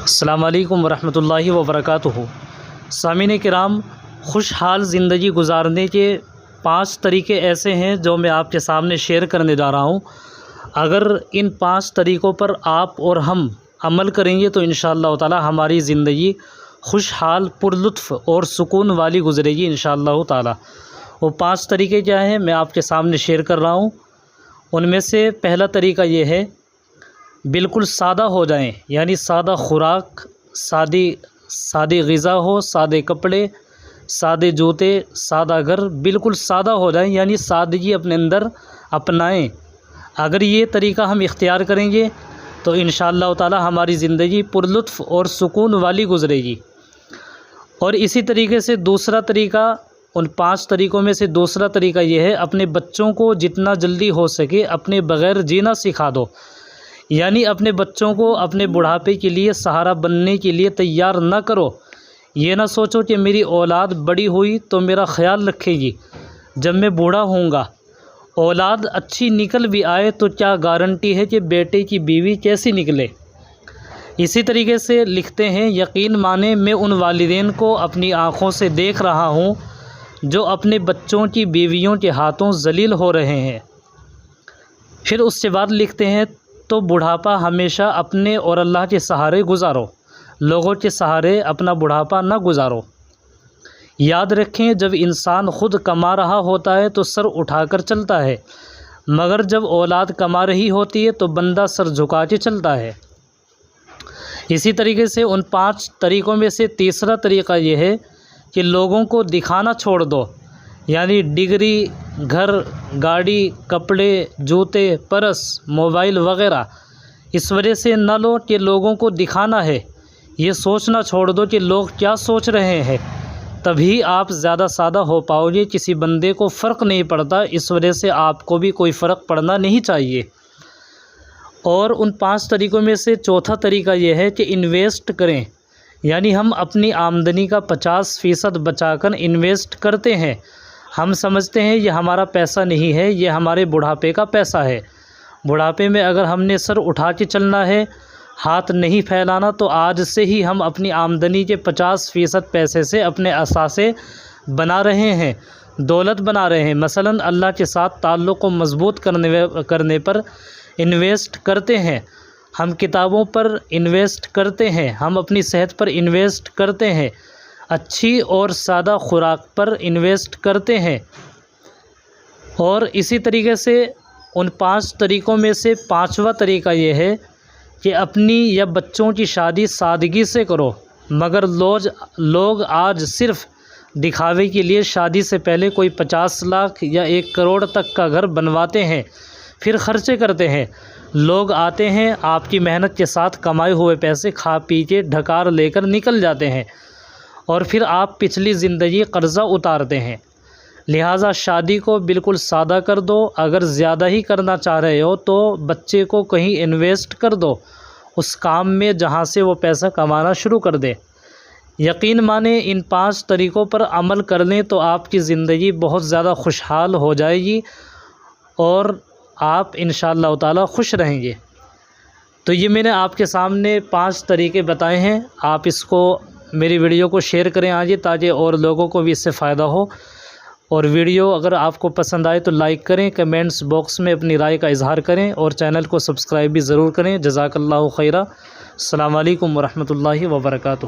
السلام علیکم ورحمۃ اللہ وبرکاتہ۔ سامعین کرام، خوشحال زندگی گزارنے کے 5 طریقے ایسے ہیں جو میں آپ کے سامنے شیئر کرنے جا رہا ہوں۔ اگر ان 5 طریقوں پر آپ اور ہم عمل کریں گے تو انشاءاللہ تعالی ہماری زندگی خوشحال، پرلطف اور سکون والی گزرے گی انشاءاللہ تعالی۔ وہ 5 طریقے کیا ہیں میں آپ کے سامنے شیئر کر رہا ہوں۔ ان میں سے پہلا طریقہ یہ ہے، بالکل سادہ ہو جائیں، یعنی سادہ خوراک، سادی غذا ہو، سادے کپڑے، سادے جوتے، سادہ گھر، بالکل سادہ ہو جائیں، یعنی سادگی اپنے اندر اپنائیں۔ اگر یہ طریقہ ہم اختیار کریں گے تو انشاءاللہ تعالی ہماری زندگی پرلطف اور سکون والی گزرے گی۔ اور اسی طریقے سے دوسرا طریقہ، ان 5 طریقوں میں سے دوسرا طریقہ یہ ہے، اپنے بچوں کو جتنا جلدی ہو سکے اپنے بغیر جینا سکھا دو، یعنی اپنے بچوں کو اپنے بڑھاپے کے لیے سہارا بننے کے لیے تیار نہ کرو۔ یہ نہ سوچو کہ میری اولاد بڑی ہوئی تو میرا خیال رکھے گی جب میں بوڑھا ہوں گا۔ اولاد اچھی نکل بھی آئے تو کیا گارنٹی ہے کہ بیٹے کی بیوی کیسی نکلے۔ اسی طریقے سے لکھتے ہیں، یقین مانیں میں ان والدین کو اپنی آنکھوں سے دیکھ رہا ہوں جو اپنے بچوں کی بیویوں کے ہاتھوں ذلیل ہو رہے ہیں۔ پھر اس کے بعد لکھتے ہیں، تو بڑھاپا ہمیشہ اپنے اور اللہ کے سہارے گزارو، لوگوں کے سہارے اپنا بڑھاپا نہ گزارو۔ یاد رکھیں، جب انسان خود کما رہا ہوتا ہے تو سر اٹھا کر چلتا ہے، مگر جب اولاد کما رہی ہوتی ہے تو بندہ سر جھکا کے چلتا ہے۔ اسی طریقے سے ان 5 طریقوں میں سے تیسرا طریقہ یہ ہے کہ لوگوں کو دکھانا چھوڑ دو، یعنی ڈگری، گھر، گاڑی، کپڑے، جوتے، پرس، موبائل وغیرہ اس وجہ سے نہ لو کہ لوگوں کو دکھانا ہے۔ یہ سوچنا چھوڑ دو کہ لوگ کیا سوچ رہے ہیں، تبھی آپ زیادہ سادہ ہو پاؤ گے۔ کسی بندے کو فرق نہیں پڑتا، اس وجہ سے آپ کو بھی کوئی فرق پڑنا نہیں چاہیے۔ اور ان 5 طریقوں میں سے چوتھا طریقہ یہ ہے کہ انویسٹ کریں، یعنی ہم اپنی آمدنی کا 50% بچا کر انویسٹ کرتے ہیں۔ ہم سمجھتے ہیں یہ ہمارا پیسہ نہیں ہے، یہ ہمارے بڑھاپے کا پیسہ ہے۔ بڑھاپے میں اگر ہم نے سر اٹھا کے چلنا ہے، ہاتھ نہیں پھیلانا، تو آج سے ہی ہم اپنی آمدنی کے 50% پیسے سے اپنے اثاثے بنا رہے ہیں، دولت بنا رہے ہیں۔ مثلا اللہ کے ساتھ تعلق کو مضبوط کرنے پر انویسٹ کرتے ہیں، ہم کتابوں پر انویسٹ کرتے ہیں، ہم اپنی صحت پر انویسٹ کرتے ہیں، اچھی اور سادہ خوراک پر انویسٹ کرتے ہیں۔ اور اسی طریقے سے ان 5 طریقوں میں سے 5واں طریقہ یہ ہے کہ اپنی یا بچوں کی شادی سادگی سے کرو، مگر لوگ آج صرف دکھاوے کے لیے شادی سے پہلے کوئی 50 لاکھ یا 1 کروڑ تک کا گھر بنواتے ہیں، پھر خرچے کرتے ہیں۔ لوگ آتے ہیں، آپ کی محنت کے ساتھ کمائے ہوئے پیسے کھا پی کے ڈھکار لے کر نکل جاتے ہیں، اور پھر آپ پچھلی زندگی قرضہ اتارتے ہیں۔ لہٰذا شادی کو بالکل سادہ کر دو۔ اگر زیادہ ہی کرنا چاہ رہے ہو تو بچے کو کہیں انویسٹ کر دو، اس کام میں جہاں سے وہ پیسہ کمانا شروع کر دے۔ یقین مانیں ان 5 طریقوں پر عمل کر لیں تو آپ کی زندگی بہت زیادہ خوشحال ہو جائے گی اور آپ انشاءاللہ تعالی خوش رہیں گے۔ تو یہ میں نے آپ کے سامنے 5 طریقے بتائے ہیں۔ آپ اس کو، میری ویڈیو کو شیئر کریں آگے تاکہ اور لوگوں کو بھی اس سے فائدہ ہو۔ اور ویڈیو اگر آپ کو پسند آئے تو لائک کریں، کمنٹس باکس میں اپنی رائے کا اظہار کریں، اور چینل کو سبسکرائب بھی ضرور کریں۔ جزاک اللہ خیرہ۔ السلام علیکم ورحمۃ اللہ وبرکاتہ۔